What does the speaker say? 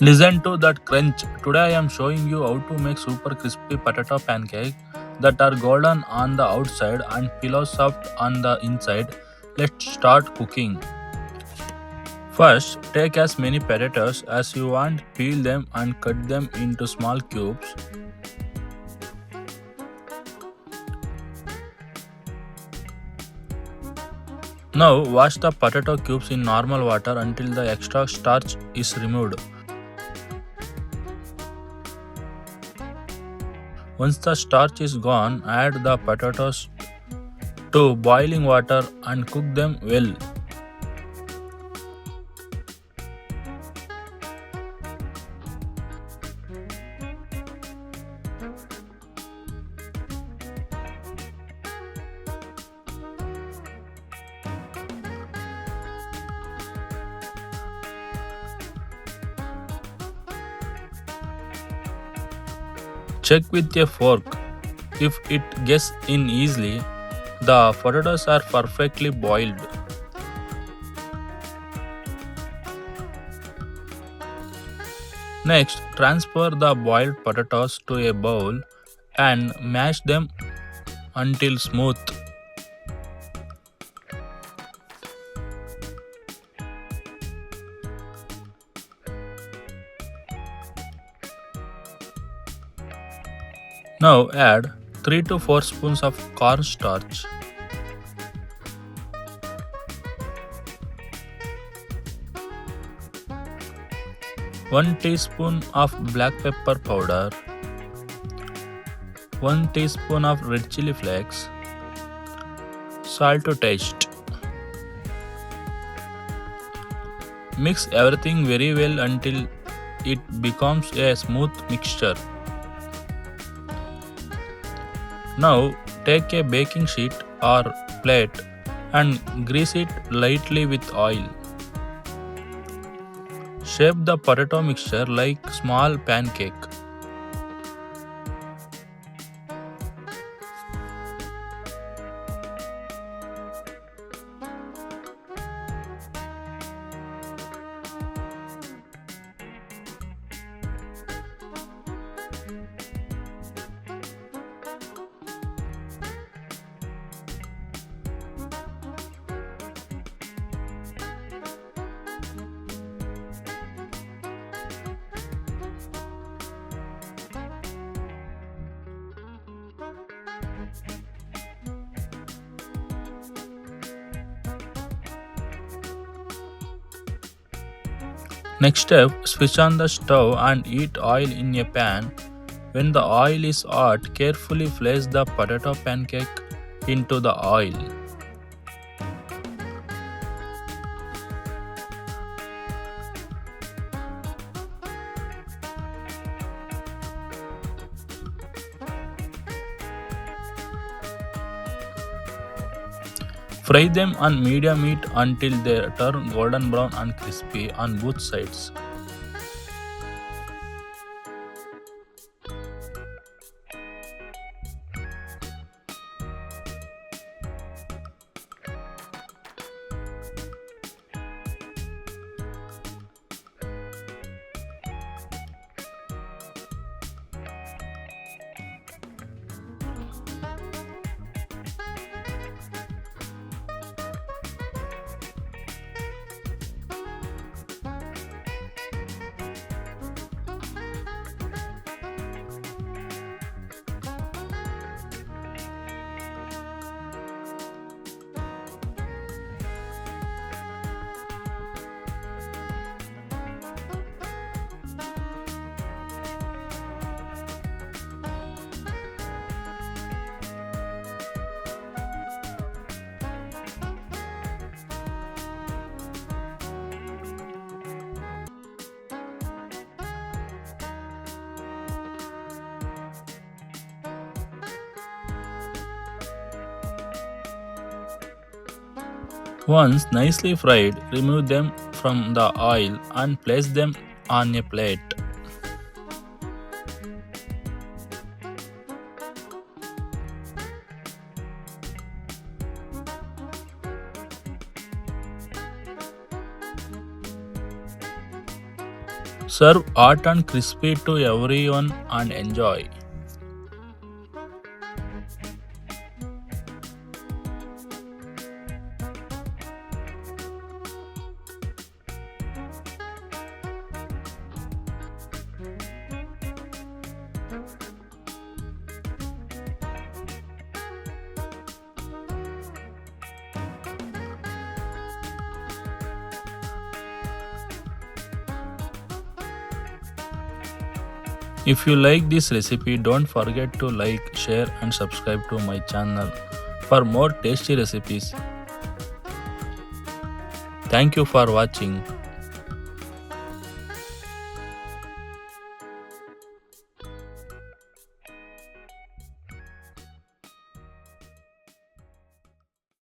Listen to that crunch. Today I am showing you how to make super crispy potato pancakes that are golden on the outside and pillow soft on the inside. Let's start cooking. First, take as many potatoes as you want, peel them and cut them into small cubes. Now wash the potato cubes in normal water until the extra starch is removed. Once the starch is gone, add the potatoes to boiling water and cook them well. Check with a fork. If it gets in easily, the potatoes are perfectly boiled. Next, transfer the boiled potatoes to a bowl and mash them until smooth. Now add 3 to 4 spoons of cornstarch, 1 teaspoon of black pepper powder, 1 teaspoon of red chili flakes, salt to taste. Mix everything very well until it becomes a smooth mixture. Now take a baking sheet or plate and grease it lightly with oil. Shape the potato mixture like small pancake. Next step, switch on the stove and heat oil in a pan. When the oil is hot, carefully place the potato pancake into the oil. Fry them on medium heat until they turn golden brown and crispy on both sides. Once nicely fried, remove them from the oil and place them on a plate. Serve hot and crispy to everyone and enjoy. If you like this recipe, don't forget to like, share and subscribe to my channel for more tasty recipes. Thank you for watching.